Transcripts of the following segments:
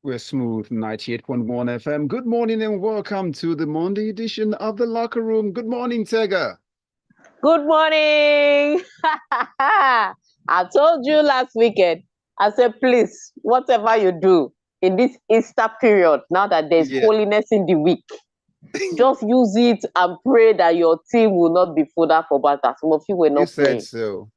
We're smooth 98.1 FM. Good morning and welcome to the Monday edition of the Locker Room. Good morning, Tega. Good morning. I told you last weekend, I said, please, whatever you do in this Easter period, now that there's holiness in the week, just use it and pray that your team will not be fodder for batter. Some of you were not praying. You said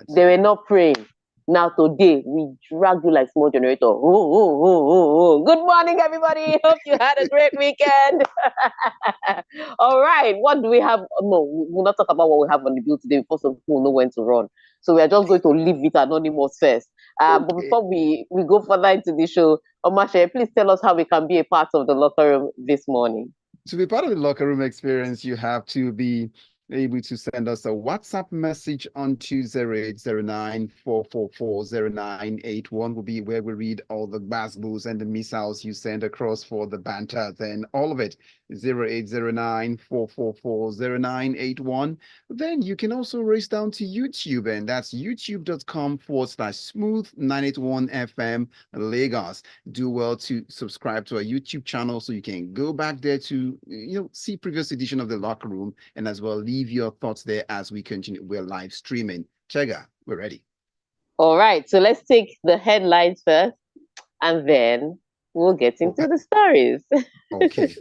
so. They were not praying. Now today, we drag you like small generator. Good morning, everybody. Hope you had a great weekend. All right. What do we have? No, we'll not talk about what we have on the bill today because some people know when to run. So we are just going to leave it anonymous first. But before we go further into the show, Omatseye, please tell us how we can be a part of the locker room this morning. To be part of the locker room experience, you have to be able to send us a WhatsApp message on 20809444091 will be where we read all the basketballs and the missiles you send across for the banter. Then all of it, 0809444091. Then you can also race down to YouTube, and that's youtube.com/smooth981FM Lagos. Do well to subscribe to our YouTube channel so you can go back there to see previous edition of the locker room, and as well leave your thoughts there as we continue. We're live streaming. Tega, we're ready. All right, so let's take the headlines first, and then we'll get into the stories. Okay.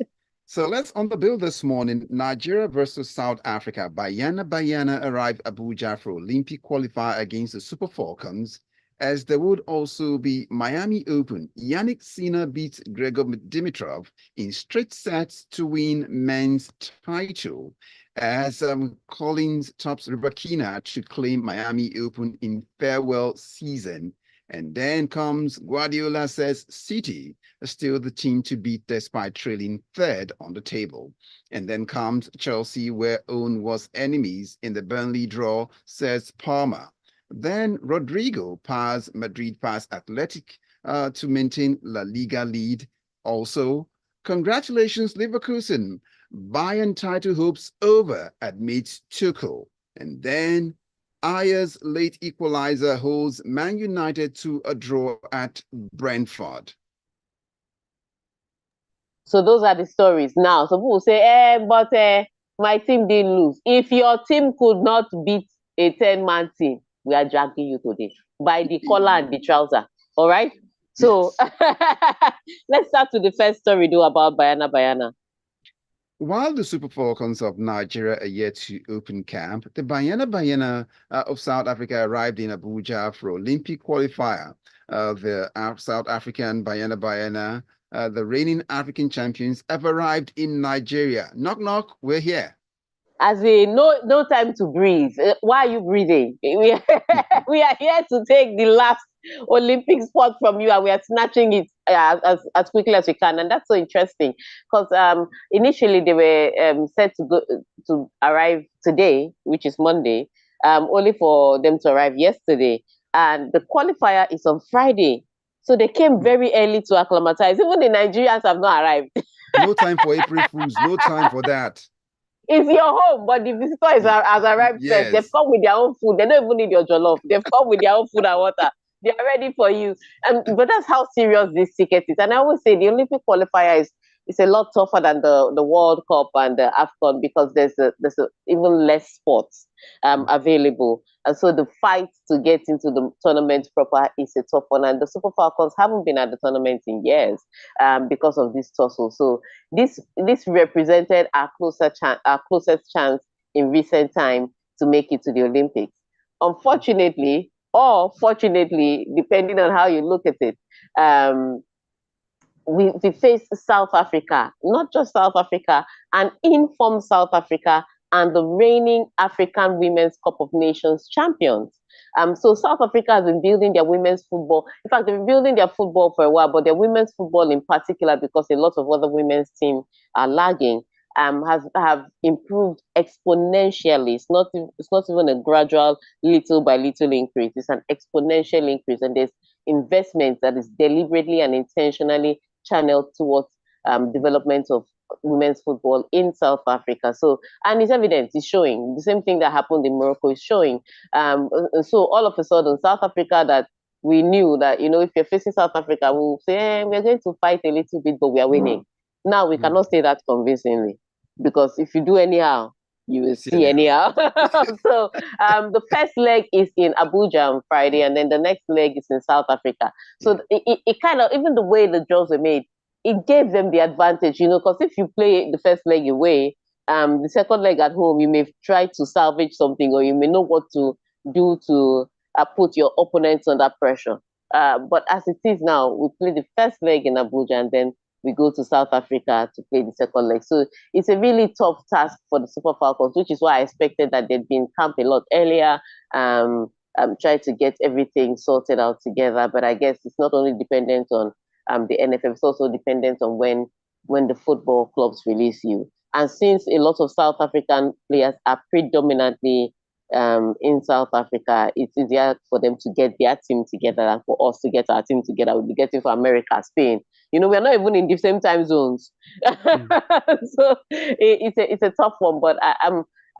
So let's on the bill this morning. Nigeria versus South Africa. Banyana arrived Abuja for Olympic qualifier against the Super Falcons, as there would also be Miami Open. Yannick Sinner beats Gregor Dimitrov in straight sets to win men's title, as Collins tops Rybakina to claim Miami Open in farewell season. And then comes Guardiola says City are still the team to beat despite trailing third on the table. And then comes Chelsea, where own was enemies in the Burnley draw, says Palmer. Then Rodrigo Madrid pass Athletic to maintain La Liga lead. Also, congratulations Leverkusen. Bayern title hopes over, admits Tuchel. And then Ayer's late equalizer holds Man United to a draw at Brentford. So those are the stories. Now, some people say, but my team didn't lose. If your team could not beat a 10-man team, we are dragging you today by the collar and the trouser. All right? So let's start with the first story, though, about Banyana. While the Super Falcons of Nigeria are yet to open camp, the Banyana of South Africa arrived in Abuja for Olympic qualifier. The South African Banyana, the reigning African champions, have arrived in Nigeria. Knock, knock, we're here. As in, no time to breathe. Why are you breathing? We are here to take the last Olympic spot from you, and we are snatching it as quickly as we can. And that's so interesting because initially they were set to arrive today, which is Monday, only for them to arrive yesterday. And the qualifier is on Friday. So they came very early to acclimatize. Even the Nigerians have not arrived. No time for April Fools. No time for that. It's your home, but the visitor has arrived first. They've come with their own food. They don't even need your jollof. They've come with their own food and water. They are ready for you. But that's how serious this ticket is. And I always say the Olympic qualifier is a lot tougher than the World Cup and the AFCON because there's even less sports available. And so the fight to get into the tournament proper is a tough one. And the Super Falcons haven't been at the tournament in years because of this tussle. So this represented our closest chance in recent time to make it to the Olympics. Unfortunately, or fortunately, depending on how you look at it, we faced South Africa, not just South Africa, an informed South Africa and the reigning African Women's Cup of Nations champions. So South Africa has been building their women's football. In fact, they've been building their football for a while, but their women's football in particular, because a lot of other women's teams are lagging, have improved exponentially. It's not even a gradual, little by little increase. It's an exponential increase, and there's investment that is deliberately and intentionally channeled towards development of women's football in South Africa. So, and it's evident, it's showing. The same thing that happened in Morocco is showing. So all of a sudden, South Africa that we knew that, if you're facing South Africa, we'll say, we're going to fight a little bit, but we are winning. Now, we cannot say that convincingly, because if you do anyhow, you will see anyhow. So the first leg is in Abuja on Friday, and then the next leg is in South Africa. So it kind of, even the way the draws were made, it gave them the advantage, because if you play the first leg away, the second leg at home, you may try to salvage something, or you may know what to do to put your opponents under pressure. But as it is now, we play the first leg in Abuja, and then we go to South Africa to play the second leg. So it's a really tough task for the Super Falcons, which is why I expected that they'd been camped a lot earlier, trying to get everything sorted out together. But I guess it's not only dependent on the NFF, it's also dependent on when the football clubs release you. And since a lot of South African players are predominantly in South Africa, it's easier for them to get their team together than for us to get our team together. We'll be getting for America, Spain. We're not even in the same time zones. So it's a tough one, but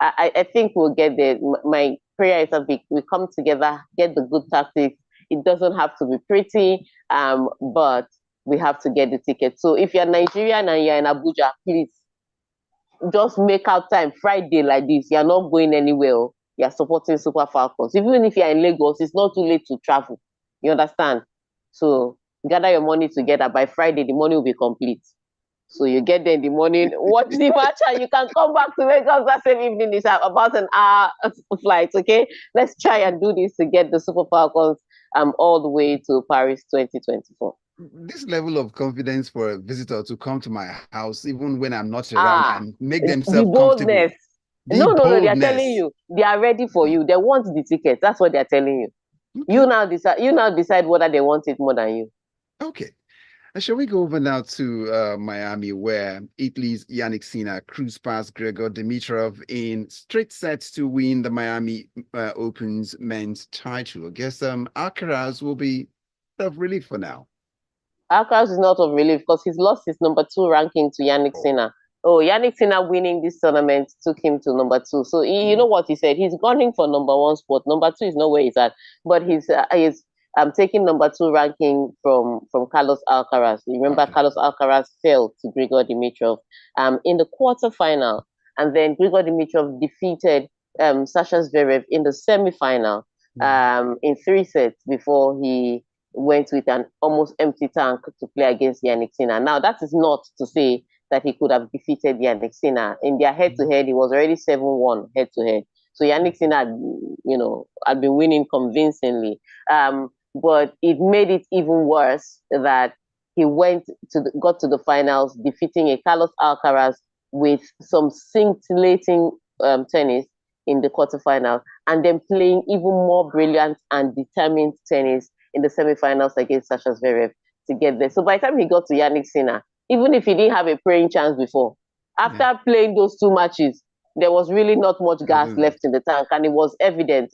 I think we'll get there. My prayer is that we come together, get the good tactics. It doesn't have to be pretty, but we have to get the ticket. So if you're Nigerian and you're in Abuja, please just make out time Friday like this. You're not going anywhere. You're supporting Super Falcons. Even if you're in Lagos, it's not too late to travel. You understand? So gather your money together. By Friday, the money will be complete. So you get there in the morning, watch the match, and you can come back to Lagos that same evening. It's about an hour flight, okay? Let's try and do this to get the Super Falcons all the way to Paris 2024. This level of confidence for a visitor to come to my house, even when I'm not around, and make themselves comfortable. No, they are telling you. They are ready for you. They want the tickets. That's what they are telling you. Okay. You now decide whether they want it more than you. Okay. Shall we go over now to Miami, where Italy's Yannick Sinner cruised past Grigor Dimitrov in straight sets to win the Miami Open's men's title? I guess Alcaraz will be of relief for now. Alcaraz is not of relief because he's lost his number 2 ranking to Yannick Sinner. Yannick Sinner winning this tournament took him to number 2. So you know what he said? He's gunning for number 1 spot. Number 2 is not where he's at, but he's taking number 2 ranking from Carlos Alcaraz. You remember Carlos Alcaraz fell to Grigor Dimitrov in the quarterfinal, and then Grigor Dimitrov defeated Sasha Zverev in the semifinal in 3 sets before he went with an almost empty tank to play against Yannick Sinner. Now, that is not to say that he could have defeated Yannick Sinner. In their head-to-head, he was already 7-1 head-to-head. So Yannick Sinner, had been winning convincingly. But it made it even worse that he got to the finals, defeating a Carlos Alcaraz with some scintillating tennis in the quarterfinals, and then playing even more brilliant and determined tennis in the semifinals against Sasha Zverev to get there. So by the time he got to Yannick Sinner, even if he didn't have a praying chance before, after playing those 2 matches, there was really not much gas left in the tank, and it was evident.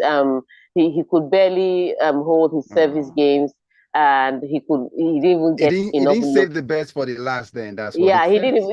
He could barely hold his service games, and he didn't even get enough. He didn't save the best for the last. Then that's what. He didn't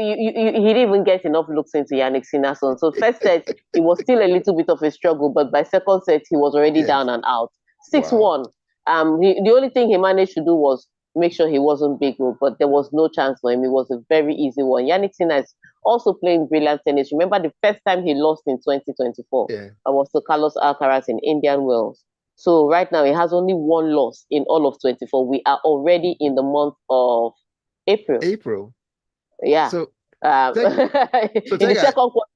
even get enough looks into Yannick Sinner. So first set, it was still a little bit of a struggle, but by second set, he was already down and out. 6-1. The only thing he managed to do was make sure he wasn't big, but there was no chance for him. It was a very easy one. Yannick Sinner is also playing brilliant tennis. Remember the first time he lost in 2024 was to Carlos Alcaraz in Indian Wells. So right now he has only 1 loss in all of 24. We are already in the month of April. Yeah. So, in the second quarter.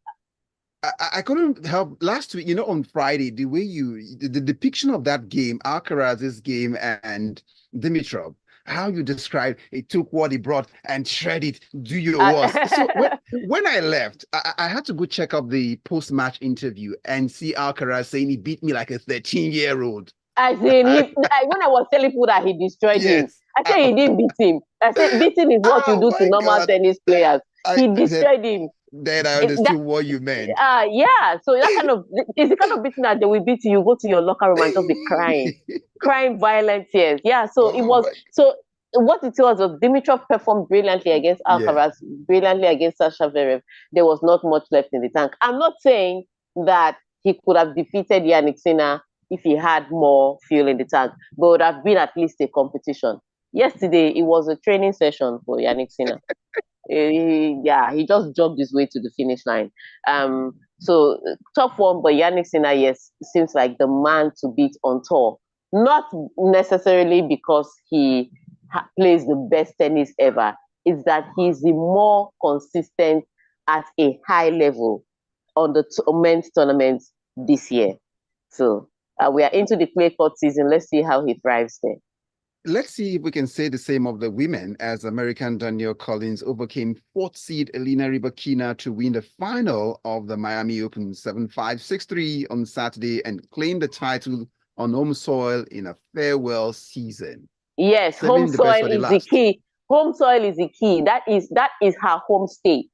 I couldn't help last week, on Friday, the way the depiction of that game, Alcaraz's game and Dimitrov, how you described it, took what he brought and shred it, do your worst. So when I left, I had to go check up the post-match interview and see Alcaraz saying he beat me like a 13-year-old. As in, when I was telling people that he destroyed him, I said he didn't beat him. I said beating is what you do to normal tennis players. He destroyed him. Then I understood what you meant. So that it's the kind of beating that they will beat you. You go to your locker room and just be crying violent tears. Yeah. So it was. So what it was Dimitrov performed brilliantly against Alcaraz, brilliantly against Sasha Zverev. There was not much left in the tank. I'm not saying that he could have defeated Yannick Sinner if he had more fuel in the tank, but would have been at least a competition. Yesterday, it was a training session for Yannick Sinner. He just jogged his way to the finish line. So tough one, but Yannick Sinner, yes, seems like the man to beat on tour. Not necessarily because he plays the best tennis ever. It's that he's the more consistent at a high level on the men's tournament this year. So we are into the clay court season. Let's see how he thrives there. Let's see if we can say the same of the women, as American Danielle Collins overcame fourth seed Elena Rybakina to win the final of the Miami Open 7-5, 6-3 on Saturday and claim the title on home soil in a farewell season. Yes, home soil is the key. Home soil is the key. That is her home state.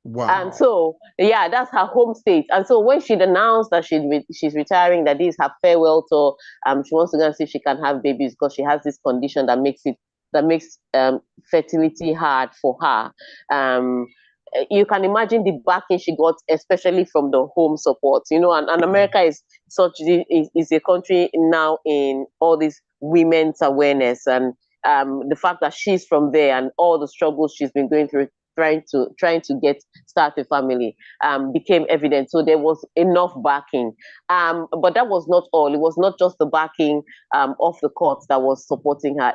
Wow. And so, yeah, that's her home state. And so when she'd announced that she's retiring, that this is her farewell tour, she wants to go and see if she can have babies because she has this condition that makes fertility hard for her. You can imagine the backing she got, especially from the home support, and America is a country now in all this women's awareness, and the fact that she's from there and all the struggles she's been going through trying to start a family became evident. So there was enough backing. But that was not all. It was not just the backing off the court that was supporting her.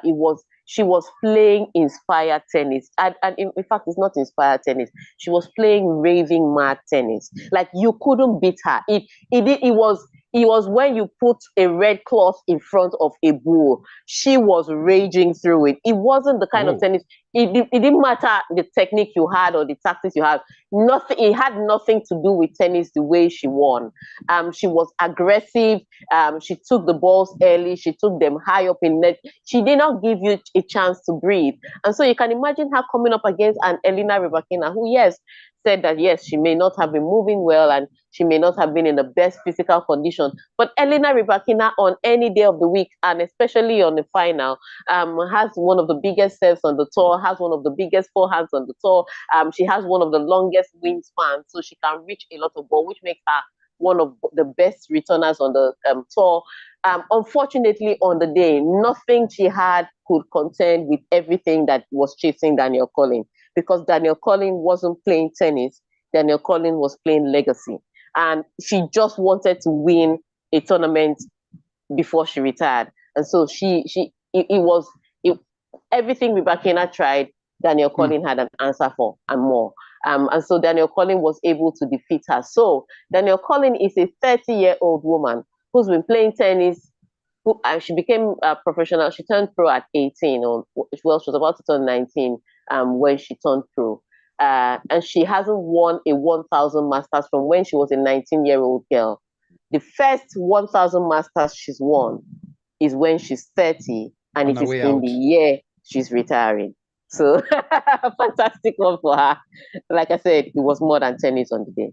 She was playing inspired tennis. And in fact, it's not inspired tennis. She was playing raving mad tennis. Like, you couldn't beat her. It was when you put a red cloth in front of a bull, she was raging through it. It wasn't the kind of tennis. It didn't matter the technique you had or the tactics you had. Nothing. It had nothing to do with tennis the way she won. She was aggressive. She took the balls early. She took them high up in net. She did not give you a chance to breathe. And so you can imagine her coming up against an Elena Rybakina, who, yes, said that, yes, she may not have been moving well and she may not have been in the best physical condition. But Elena Rybakina, on any day of the week, and especially on the final, has one of the biggest serves on the tour, has one of the biggest forehands on the tour. She has one of the longest wingspans, so she can reach a lot of ball, which makes her one of the best returners on the tour. Unfortunately, on the day, nothing she had could contend with everything that was chasing Danielle Collins, because Danielle Collins wasn't playing tennis. Danielle Collins was playing legacy. And she just wanted to win a tournament before she retired. And so everything Rybakina tried, Danielle Collins had an answer for and more. And so Danielle Collins was able to defeat her. So Danielle Collins is a 30-year-old woman who's been playing tennis. She became a professional. She turned pro at 18, she was about to turn 19 when she turned pro. And she hasn't won a 1,000 Masters from when she was a 19-year-old girl. The first 1,000 Masters she's won is when she's 30, and it is in the year she's retiring. So, fantastic one for her. Like I said, it was more than tennis on the day.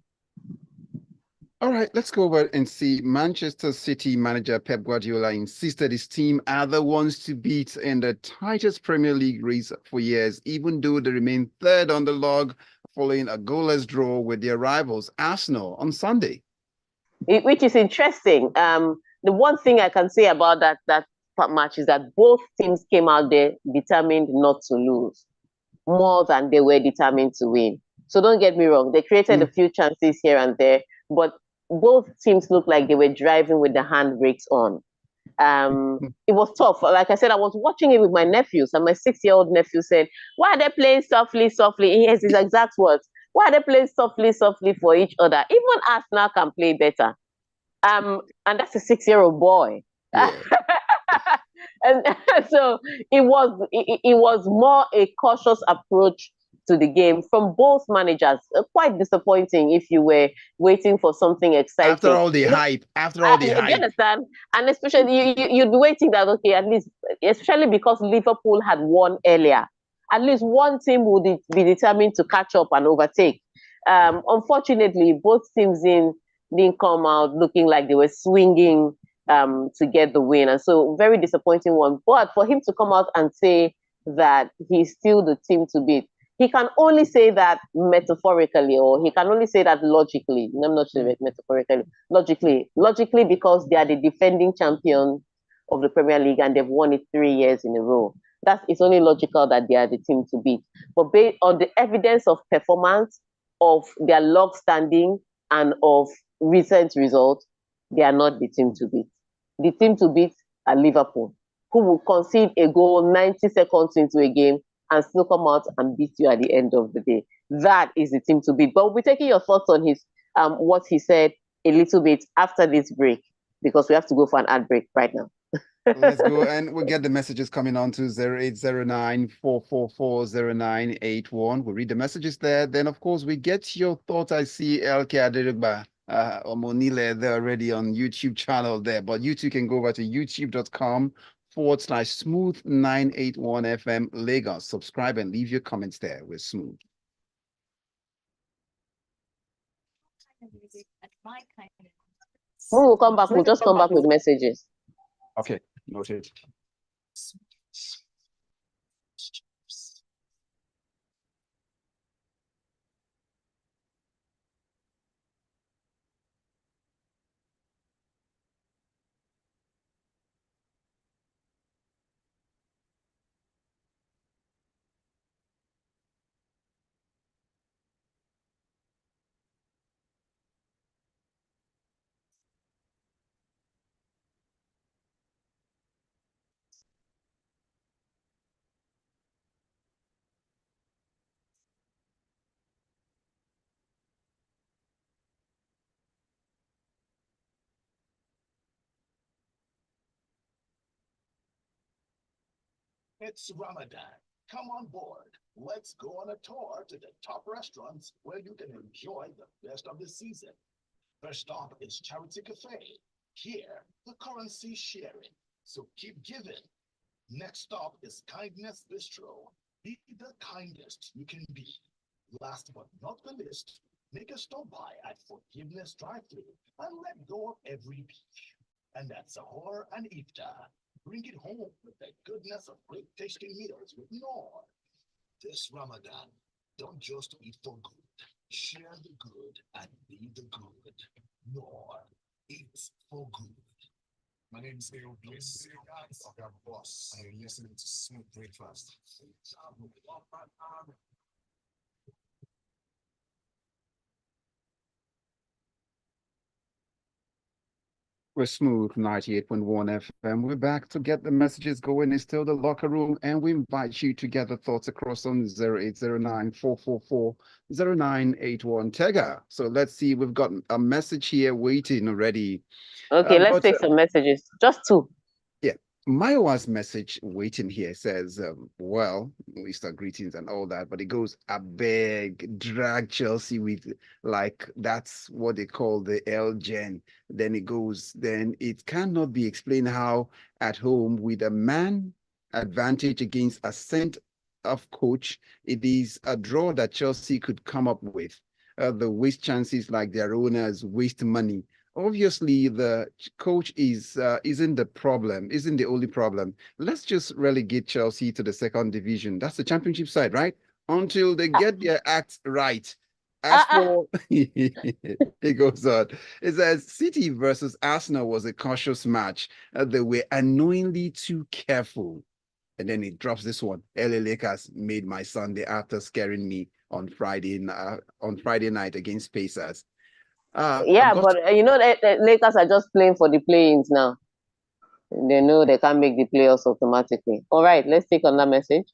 All right, let's go over and see. Manchester City manager Pep Guardiola insisted his team are the ones to beat in the tightest Premier League race for years, even though they remain third on the log following a goalless draw with their rivals Arsenal on Sunday. Which is interesting. The one thing I can say about that match is that both teams came out there determined not to lose, more than they were determined to win. So don't get me wrong. They created a few chances here and there, but both teams looked like they were driving with the handbrakes on. It was tough. Like I said, I was watching it with my nephews, and my 6-year-old nephew said, "Why are they playing softly, softly?" He has his exact words. Why are they playing softly, softly for each other? Even Arsenal can play better. And that's a 6-year-old boy. Yeah. and so it was more a cautious approach to the game from both managers. Quite disappointing if you were waiting for something exciting. After all the hype. Do you understand? And especially you'd be waiting that, okay, at least, especially because Liverpool had won earlier, at least one team would be determined to catch up and overtake. Unfortunately, both teams didn't come out looking like they were swinging to get the win. And so very disappointing one. But for him to come out and say that he's still the team to beat, he can only say that metaphorically, or he can only say that logically. I'm not sure metaphorically, logically, because they are the defending champion of the Premier League and they've won it 3 years in a row. It's only logical that they are the team to beat. But based on the evidence of performance, of their log standing, and of recent results, they are not the team to beat. The team to beat are Liverpool, who will concede a goal 90 seconds into a game and still come out and beat you at the end of the day. That is the team to beat. But we'll be taking your thoughts on his what he said a little bit after this break, because we have to go for an ad break right now. Let's go, and we'll get the messages coming on to 0809-444-0981. We'll read the messages there. Then, of course, we get your thoughts. I see LK Adirugba or Monile there already on YouTube channel there. But you too can go over to youtube.com/smooth981FM Lagos. Subscribe and leave your comments there with Smooth. When we'll come back, we'll just come back with messages. Okay, noted. It's Ramadan. Come on board. Let's go on a tour to the top restaurants where you can enjoy the best of the season. First stop is Charity Cafe. Here, the currency sharing. So keep giving. Next stop is Kindness Bistro. Be the kindest you can be. Last but not the least, make a stop by at Forgiveness Drive-Thru and let go of every beef. And at Sahur and Iftar. Bring it home with the goodness of great tasting meals with Noor. This Ramadan, don't just eat for good. Share the good and be the good. Noor, eat for good. My name is Ayo Bliss. I'm boss. And you're listening to Smooth Breakfast. We're Smooth 98.1 FM. We're back to get the messages going. It's still the locker room, and we invite you to get the thoughts across on 0809-444-0981 Tega. So let's see, we've got a message here waiting already. Okay, let's take some messages. Just two. Yeah. Mayowa's message waiting here says, well, we start greetings and all that, but it goes, I beg, drag Chelsea with, like, that's what they call the L gen. Then it goes, then it cannot be explained how at home with a man advantage against a sent-off coach, it is a draw that Chelsea could come up with. The waste chances like their owners waste money. Obviously, the coach isn't the only problem. Let's just relegate Chelsea to the second division. That's the championship side, right? Until they get their act right. As for it goes on, it says City versus Arsenal was a cautious match. They were annoyingly too careful. And then it drops this one. LA Lakers made my Sunday after scaring me on Friday night against Pacers. Yeah, but you know the Lakers are just playing for the play-ins now. They know they can't make the playoffs automatically. All right, let's take on that message.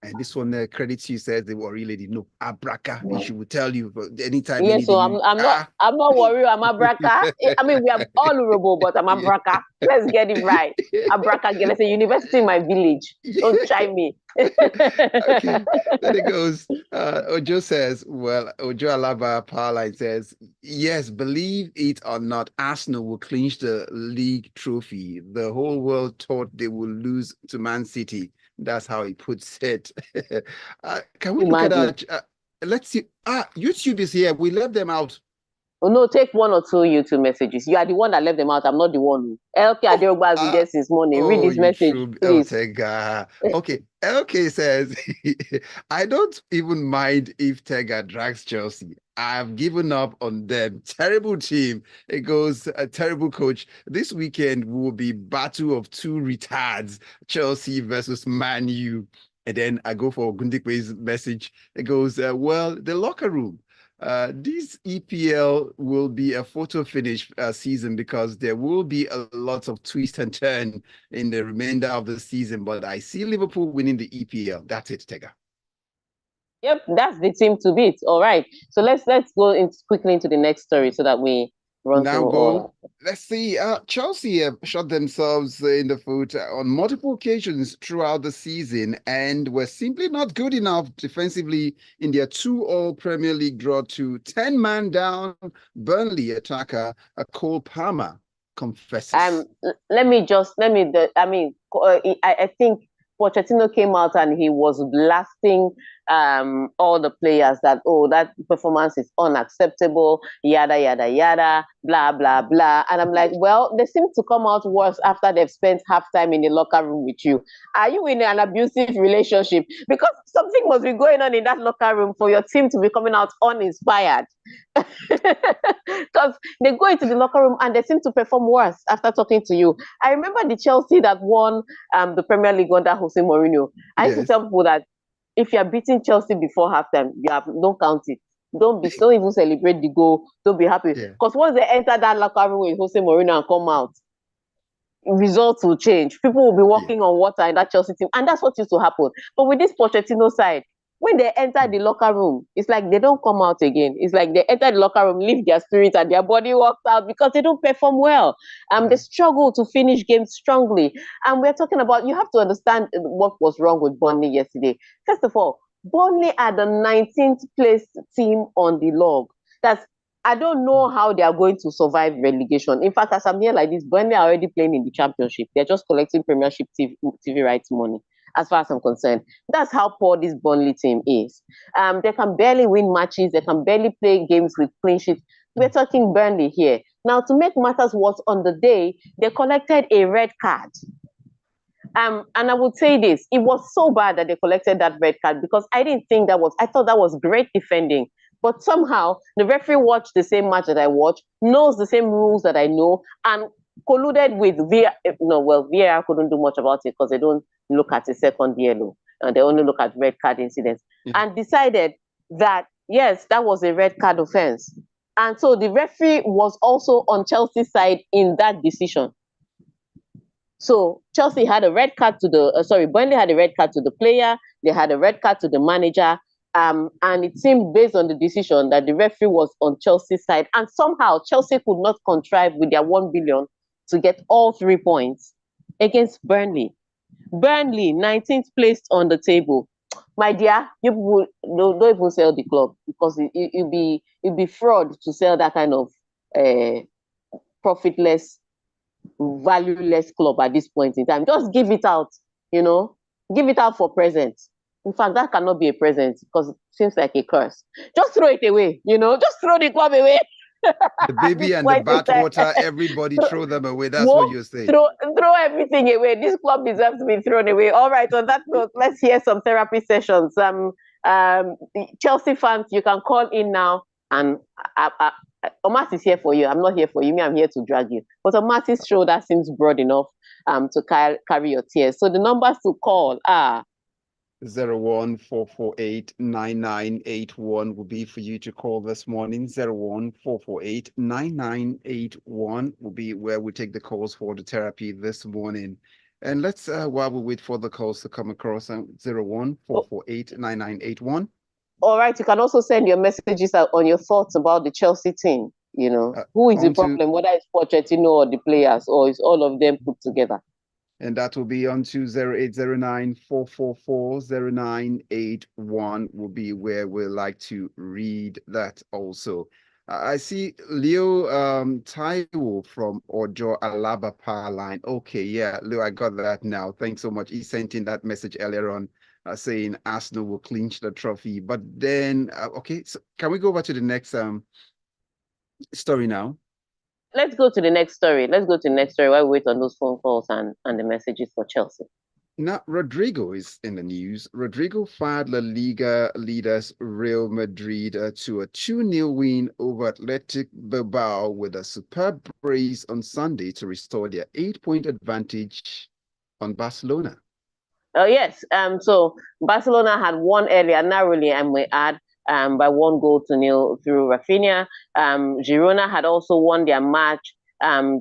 And this one credits you, says the worry lady. No, Abraka. She will tell you anytime. Yes, so I'm not worried. I'm Abraka. I mean, we are all Urobo, but I'm Abraka. Let's get it right. Abraka, let's say university in my village. Don't try me. Okay, then it goes. Ojo says, well, Ojo Alaba Powerline says, yes, believe it or not, Arsenal will clinch the league trophy. The whole world thought they would lose to Man City. That's how he puts it. Can we look at that? Let's see. YouTube is here. We left them out. Oh no, take one or two YouTube messages. You are the one that left them out. I'm not the one. LK Adeogba has been there since morning. Read this You message, true. Oh, please. Tega. Okay. LK says, I don't even mind if Tega drags Chelsea. I've given up on them. Terrible team. It goes a terrible coach. This weekend will be battle of two retards, Chelsea versus Man U. And then I go for Gundikwe's message. It goes, well, the locker room. This EPL will be a photo finish season because there will be a lot of twist and turn in the remainder of the season. But I see Liverpool winning the EPL. That's it, Tega. Yep, that's the team to beat. All right. So let's go quickly into the next story so that we run Now through all. let's see. Chelsea have shot themselves in the foot on multiple occasions throughout the season and were simply not good enough defensively in their 2-2 Premier League draw to 10-man down Burnley attacker Cole Palmer confesses. I think Pochettino came out and he was blasting all the players that that performance is unacceptable, yada yada yada, blah blah blah. And I'm like, well, they seem to come out worse after they've spent half time in the locker room with you. Are you in an abusive relationship? Because something must be going on in that locker room for your team to be coming out uninspired. Because they go into the locker room and they seem to perform worse after talking to you. I remember the Chelsea that won the Premier League under Jose Mourinho. I used to tell people that if you are beating Chelsea before halftime, don't count it. Don't even celebrate the goal. Don't be happy. Because once they enter that locker room with Jose Mourinho and come out, results will change. People will be walking on water in that Chelsea team. And that's what used to happen. But with this Pochettino side, when they enter the locker room, it's like they don't come out again. It's like they enter the locker room, leave their spirit and their body walks out because they don't perform well. They struggle to finish games strongly. And we're talking about, you have to understand what was wrong with Burnley yesterday. First of all, Burnley are the 19th place team on the log. I don't know how they are going to survive relegation. In fact, as I'm here like this, Burnley are already playing in the championship. They're just collecting Premiership TV rights money, as far as I'm concerned. That's how poor this Burnley team is. They can barely win matches. They can barely play games with clean sheets. We're talking Burnley here. Now, to make matters worse, on the day, they collected a red card. And I would say this, it was so bad that they collected that red card because I thought that was great defending. But somehow, the referee watched the same match that I watched, knows the same rules that I know, and colluded with VAR. VAR couldn't do much about it because they don't look at a second yellow. They only look at red card incidents. And decided that, yes, that was a red card offense. And so the referee was also on Chelsea's side in that decision. So Chelsea had a red card Burnley had a red card to the player. They had a red card to the manager. And it seemed based on the decision that the referee was on Chelsea's side. And somehow Chelsea could not contrive with their 1 billion to get all 3 points against Burnley. Burnley, 19th placed on the table. My dear, you people don't even sell the club because it'd be fraud to sell that kind of profitless, valueless club at this point in time. Just give it out, give it out for present. In fact, that cannot be a present because it seems like a curse. Just throw it away, just throw the club away. The baby and the bathwater, everybody throw them away. That's what you're saying. Throw everything away. This club deserves to be thrown away. All right, on that note, let's hear some therapy sessions. Chelsea fans, you can call in now and Omas is here for you. I'm not here for you. I'm here to drag you. But Omas's shoulder seems broad enough to carry your tears. So the numbers to call are 014489981 will be for you to call this morning. 014489981 will be where we take the calls for the therapy this morning. And let's while we wait for the calls to come across, 014489981. All right, you can also send your messages on your thoughts about the Chelsea team. Who is the problem, whether it's Pochettino or the players, or is all of them put together? And that will be on 0809-444-0981 will be where we'd like to read that also. I see Leo Taiwo from Ojo Alaba Power Line. Okay, yeah, Leo, I got that now. Thanks so much. He sent in that message earlier on saying Arsenal will clinch the trophy. But then, okay, so can we go over to the next story now. Let's go to the next story. Let's go to the next story while we wait on those phone calls and the messages for Chelsea. Now, Rodrigo is in the news. Rodrigo fired La Liga leaders Real Madrid to a 2-0 win over Athletic Bilbao with a superb brace on Sunday to restore their 8-point advantage on Barcelona. Yes. So Barcelona had won earlier, narrowly, and we add by 1-0 through Rafinha. Girona had also won their match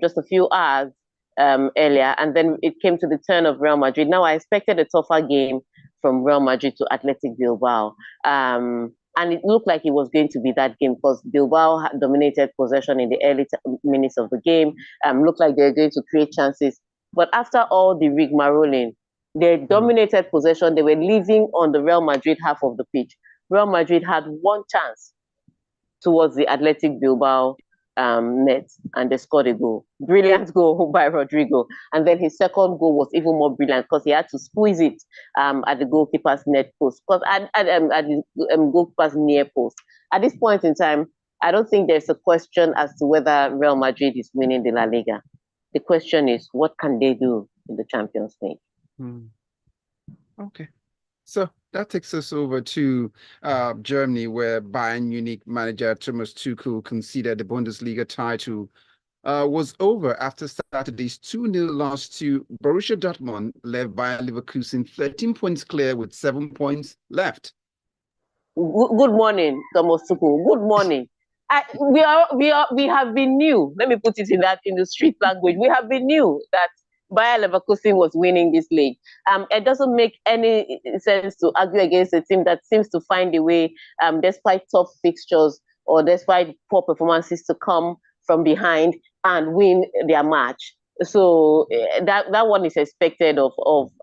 just a few hours earlier, and then it came to the turn of Real Madrid. Now, I expected a tougher game from Real Madrid to Athletic Bilbao. And it looked like it was going to be that game because Bilbao had dominated possession in the early minutes of the game. Looked like they were going to create chances. But after all the rigmarole, they dominated possession. They were living on the Real Madrid half of the pitch. Real Madrid had one chance towards the Athletic Bilbao net, and they scored a goal. Brilliant goal by Rodrigo. And then his second goal was even more brilliant because he had to squeeze it at the goalkeeper's net post, because at the goalkeeper's near post. At this point in time, I don't think there's a question as to whether Real Madrid is winning the La Liga. The question is, what can they do in the Champions League? Okay. So that takes us over to Germany, where Bayern Munich manager Thomas Tuchel conceded the Bundesliga title was over after Saturday's 2-0 loss to Borussia Dortmund, led by Leverkusen 13 points clear with 7 points left. Good morning, Thomas Tuchel. Good morning. We have been new. Let me put it in the street language. We have been new that Bayer Leverkusen was winning this league. It doesn't make any sense to argue against a team that seems to find a way, despite tough fixtures or despite poor performances, to come from behind and win their match. So that one is expected of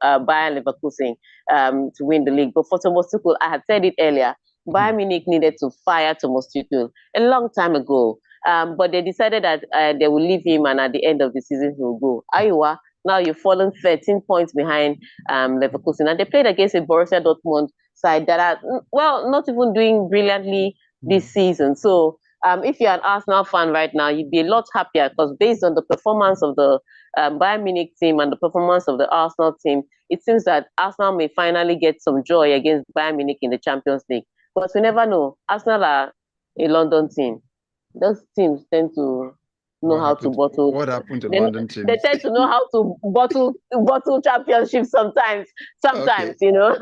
Bayer Leverkusen to win the league. But for Thomas Tuchel, I had said it earlier, Bayern Munich needed to fire Thomas Tuchel a long time ago. But they decided that they will leave him, and at the end of the season he will go. Iowa, now you've fallen 13 points behind Leverkusen, and they played against a Borussia Dortmund side that are, well, not even doing brilliantly this season. So if you're an Arsenal fan right now, you'd be a lot happier because based on the performance of the Bayern Munich team and the performance of the Arsenal team, it seems that Arsenal may finally get some joy against Bayern Munich in the Champions League. But we never know. Arsenal are a London team. Those teams tend to know how to bottle. What happened to London teams? They tend to know how to bottle championships sometimes, okay. You know.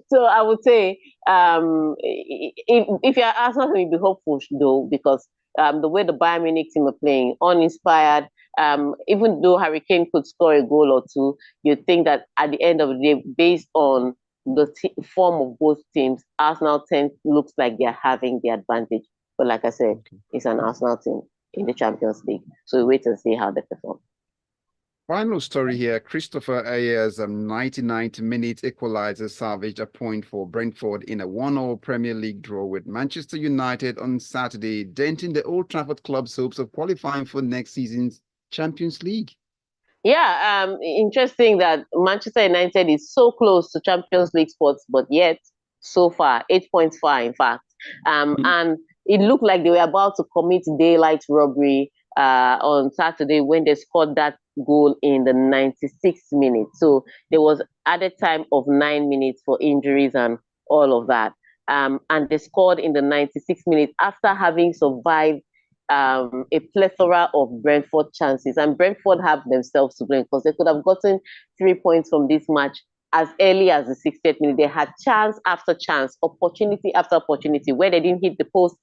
So I would say, if you're Arsenal, you'll be hopeful though, because the way the Bayern Munich team are playing, uninspired. Even though Harry Kane could score a goal or two, you'd think that at the end of the day, based on the form of both teams, Arsenal looks like they're having the advantage. But like I said, it's an Arsenal team in the Champions League. So we wait and see how they perform. Final story here. Christopher Ayers' 99th minute equalizer salvaged a point for Brentford in a 1-1 Premier League draw with Manchester United on Saturday, denting the Old Trafford club's hopes of qualifying for next season's Champions League. Yeah, interesting that Manchester United is so close to Champions League spots, but yet so far 8 points far, in fact. And it looked like they were about to commit daylight robbery on Saturday when they scored that goal in the 96th minute. So there was added time of 9 minutes for injuries and all of that. And they scored in the 96th minute after having survived a plethora of Brentford chances. And Brentford have themselves to blame because they could have gotten 3 points from this match as early as the 60th minute. They had chance after chance, opportunity after opportunity. Where they didn't hit the post,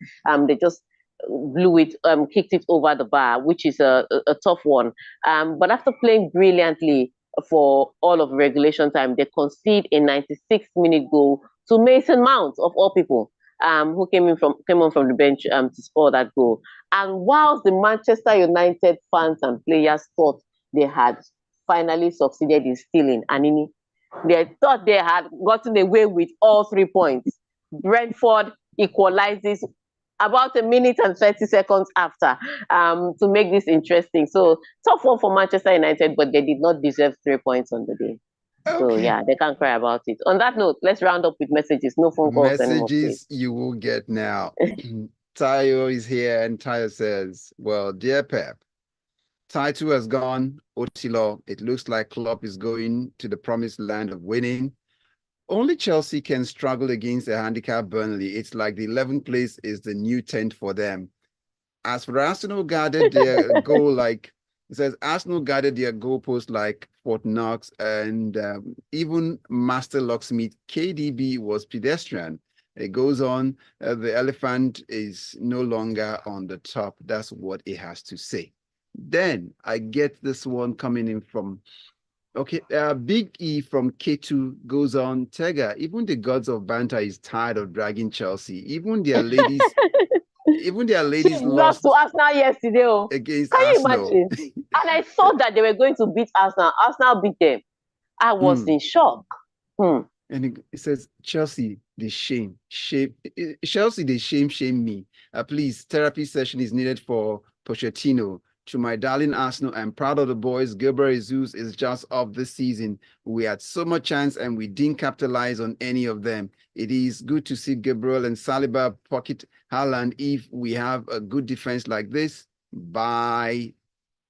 they just blew it, kicked it over the bar, which is a tough one. But after playing brilliantly for all of regulation time, they concede a 96th-minute goal to Mason Mount, of all people, who came on from the bench to score that goal. And whilst the Manchester United fans and players thought they had finally succeeded in stealing Anini, they thought they had gotten away with all 3 points. Brentford equalizes about 1 minute and 30 seconds after to make this interesting. So tough one for Manchester United, but they did not deserve 3 points on the day. Okay. So yeah, they can't cry about it. On that note, let's round up with messages. No phone calls anymore. Messages you will get now. Tayo is here, and Tayo says, well, dear Pep, title has gone, Otilo. It looks like Klopp is going to the promised land of winning. Only Chelsea can struggle against a handicap Burnley. It's like the 11th place is the new 10th for them. As for Arsenal, guarded their goal like, it says Arsenal guarded their goalpost like Fort Knox, and even Master Locksmith KDB was pedestrian. It goes on, the elephant is no longer on the top. That's what it has to say. Then I get this one coming in from, okay, Big E from K2 goes on, Tega, even the gods of banter is tired of dragging Chelsea. Even their ladies, She lost to Arsenal yesterday. Against Can Arsenal. you imagine? And I saw that they were going to beat Arsenal. Arsenal beat them. I was in shock. And it says, Chelsea, they shame. Chelsea, they shame me. Please, therapy session is needed for Pochettino. To my darling Arsenal, I'm proud of the boys. Gabriel Jesus is just off this season. We had so much chance and we didn't capitalize on any of them. It is good to see Gabriel and Saliba pocket Haaland. If we have a good defense like this, bye.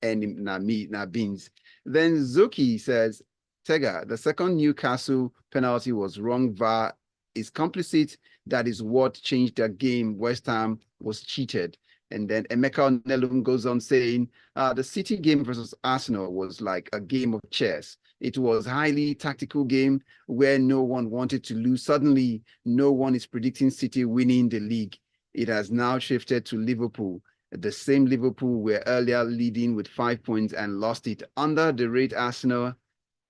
And na beans. Then Zuki says, Tega, the second Newcastle penalty was wrong. VAR is complicit. That is what changed the game. West Ham was cheated. And then Emeka Onelum goes on saying, the City game versus Arsenal was like a game of chess. It was a highly tactical game where no one wanted to lose. Suddenly, no one is predicting City winning the league. It has now shifted to Liverpool. The same Liverpool were earlier leading with 5 points and lost it. Underrate Arsenal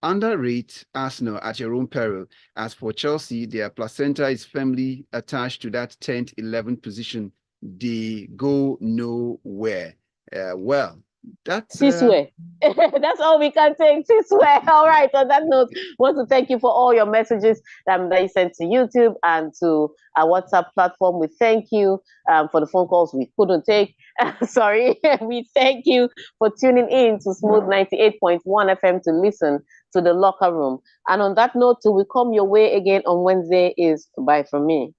at your own peril. As for Chelsea, their placenta is firmly attached to that 10th, 11th position. They go nowhere. Well, that's this way. That's all we can take this way. All right. On that note, want to thank you for all your messages that you sent to YouTube and to our WhatsApp platform. We thank you for the phone calls we couldn't take. Sorry. We thank you for tuning in to Smooth 98.1 FM to listen to the locker room. And on that note, till we come your way again on Wednesday, is bye from me.